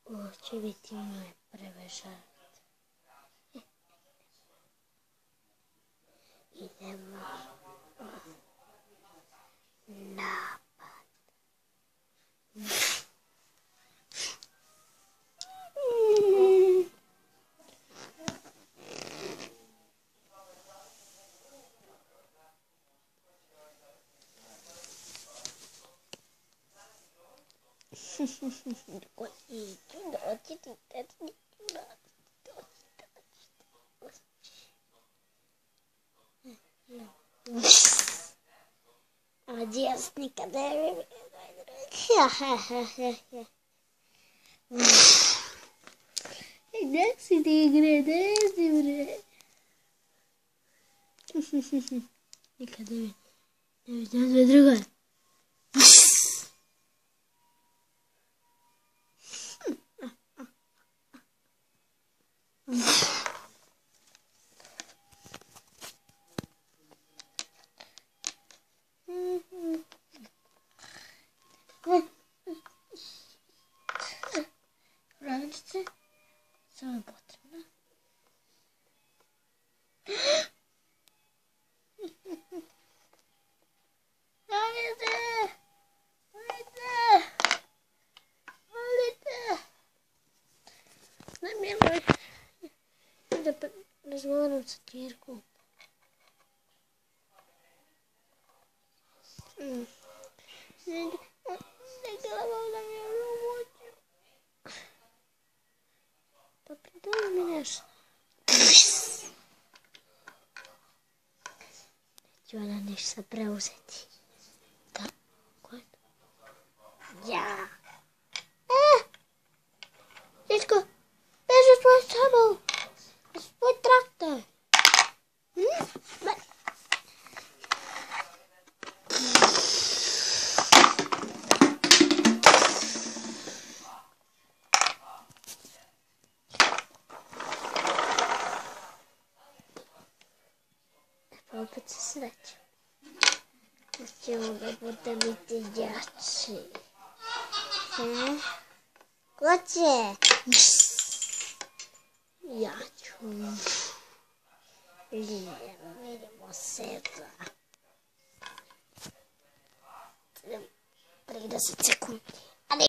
Ovo će biti moje prve žrtve. Idemo napad. Adiós, nikada ne bi. Desi tigre, desi bre. Nikada ne bi nazve druga. Radice, samo je potrebno. Volite. Namjerno da razgovaram sa Tjerkom. Ne gledam da mi je uvođu. Pa pridaj mi nešto. Neću ona ništa preuzeti. Da, ko je to? Ja. Tječko, beži tvoj sabol. Svoj traktor. Opet se srećem. Ćemo da bude biti jači. Ko će? Ja ću. Vidimo se za 30 sekundi.